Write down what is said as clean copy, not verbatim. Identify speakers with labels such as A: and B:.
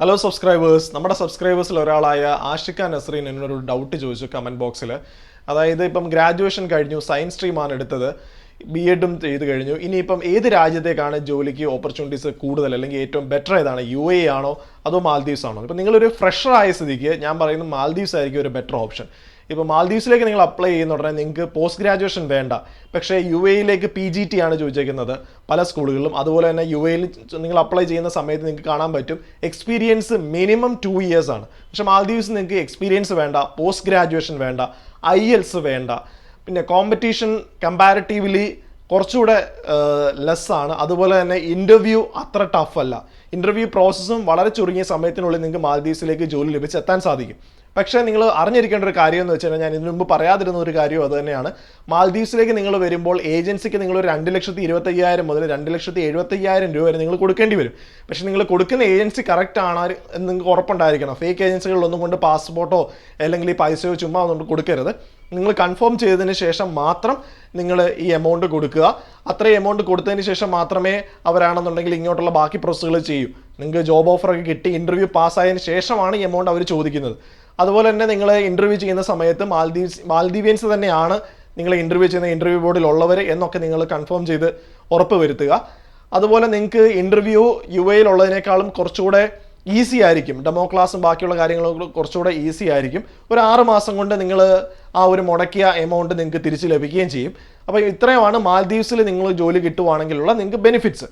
A: Hello subscribers, നമ്മുടെ സബ്സ്ക്രൈബേഴ്സിൽ ഒരാളായ ആഷിക നസ്രീൻ എന്നൊരു ഡൗട്ട് ചോദിച്ചു കമൻറ്റ് ബോക്സിൽ. അതായത് ഇപ്പം ഗ്രാജുവേഷൻ കഴിഞ്ഞു, സയൻസ് സ്ട്രീമാണ് എടുത്തത്, ബി.എഡും ചെയ്ത് കഴിഞ്ഞു. ഇനിയിപ്പം ഏത് രാജ്യത്തേക്കാണ് ജോലിക്ക് ഓപ്പർച്യൂണിറ്റീസ് കൂടുതൽ, അല്ലെങ്കിൽ ഏറ്റവും ബെറ്റർ ഏതാണ്, UAE ആണോ അതോ മാൽദീവ്സ് ആണോ? ഇപ്പം നിങ്ങളൊരു ഫ്രഷർ ആയ സ്ഥിതിക്ക് ഞാൻ പറയുന്നത് മാൽദീവ്സ് ആയിരിക്കും ഒരു ബെറ്റർ ഓപ്ഷൻ. ഇപ്പോൾ മാൽദീവ്സിലേക്ക് നിങ്ങൾ അപ്ലൈ ചെയ്യുന്ന ഉടനെ നിങ്ങൾക്ക് പോസ്റ്റ് ഗ്രാജുവേഷൻ വേണ്ട, പക്ഷേ UAEയിലേക്ക് PGT ആണ് ചോദിച്ചേക്കുന്നത് പല സ്കൂളുകളിലും. അതുപോലെ തന്നെ UAEയിൽ നിങ്ങൾ അപ്ലൈ ചെയ്യുന്ന സമയത്ത് നിങ്ങൾക്ക് കാണാൻ പറ്റും എക്സ്പീരിയൻസ് മിനിമം 2 years ആണ്. പക്ഷേ മാൽദീവ്സ് നിങ്ങൾക്ക് എക്സ്പീരിയൻസ് വേണ്ട, പോസ്റ്റ് ഗ്രാജുവേഷൻ വേണ്ട, IELTS വേണ്ട, പിന്നെ കോമ്പറ്റീഷൻ കമ്പാരിറ്റീവ്ലി കുറച്ചുകൂടെ ലെസ്സാണ്. അതുപോലെ തന്നെ ഇൻ്റർവ്യൂ അത്ര ടഫ് അല്ല. ഇൻ്റർവ്യൂ പ്രോസസ്സും വളരെ ചുരുങ്ങിയ സമയത്തിനുള്ളിൽ നിങ്ങൾക്ക് മാൽദീവ്സിലേക്ക് ജോലി ലഭിച്ചെത്താൻ സാധിക്കും. പക്ഷേ നിങ്ങൾ അറിഞ്ഞിരിക്കേണ്ട ഒരു കാര്യം എന്ന് വെച്ച് കഴിഞ്ഞാൽ, ഞാൻ ഇതിനു മുമ്പ് പറയാതിരുന്ന ഒരു കാര്യം അത് തന്നെയാണ്. മാൽദീവ്സിലേക്ക് നിങ്ങൾ വരുമ്പോൾ ഏജൻസിക്ക് നിങ്ങൾ ഒരു 2,25,000 മുതൽ 2,70,000 രൂപ വരെ നിങ്ങൾ കൊടുക്കേണ്ടി വരും. പക്ഷേ നിങ്ങൾ കൊടുക്കുന്ന ഏജൻസി കറക്റ്റ് ആണ് എന്ന് നിങ്ങൾക്ക് ഉറപ്പുണ്ടായിരിക്കണം. ഫേക്ക് ഏജൻസികളിലൊന്നും കൊണ്ട് പാസ്പോർട്ടോ അല്ലെങ്കിൽ ഈ പൈസയോ ചുമ്മാ ഒന്നും കൊടുക്കരുത്. നിങ്ങൾ കൺഫേം ചെയ്തതിന് ശേഷം മാത്രം നിങ്ങൾ ഈ എമൗണ്ട് കൊടുക്കുക. അത്രയും എമൗണ്ട് കൊടുത്തതിന് ശേഷം മാത്രമേ അവരാണെന്നുണ്ടെങ്കിൽ ഇങ്ങോട്ടുള്ള ബാക്കി പ്രോസസ്സുകൾ ചെയ്യൂ. നിങ്ങൾക്ക് ജോബ് ഓഫറൊക്കെ കിട്ടി ഇൻ്റർവ്യൂ പാസ്സായതിന് ശേഷമാണ് ഈ എമൗണ്ട് അവർ ചോദിക്കുന്നത്. അതുപോലെ തന്നെ നിങ്ങൾ ഇൻ്റർവ്യൂ ചെയ്യുന്ന സമയത്ത് മാൽദീവിയൻസ് തന്നെയാണ് നിങ്ങൾ ഇൻ്റർവ്യൂ ചെയ്യുന്ന ഇൻ്റർവ്യൂ ബോർഡിലുള്ളവർ എന്നൊക്കെ നിങ്ങൾ കൺഫേം ചെയ്ത് ഉറപ്പ് വരുത്തുക. അതുപോലെ നിങ്ങൾക്ക് ഇൻ്റർവ്യൂ UAEയിലുള്ളതിനേക്കാളും കുറച്ചുകൂടെ ഈസി ആയിരിക്കും. ഡെമോ ക്ലാസ്സും ബാക്കിയുള്ള കാര്യങ്ങളും കുറച്ചുകൂടെ ഈസി ആയിരിക്കും. ഒരു 6 മാസം കൊണ്ട് നിങ്ങൾ ആ ഒരു മുടക്കിയ എമൗണ്ട് നിങ്ങൾക്ക് തിരിച്ച് ലഭിക്കുകയും ചെയ്യും. അപ്പോൾ ഇത്രയുമാണ് മാൽദീവ്സിൽ നിങ്ങൾ ജോലി കിട്ടുവാണെങ്കിലുള്ള നിങ്ങൾക്ക് ബെനിഫിറ്റ്സ്.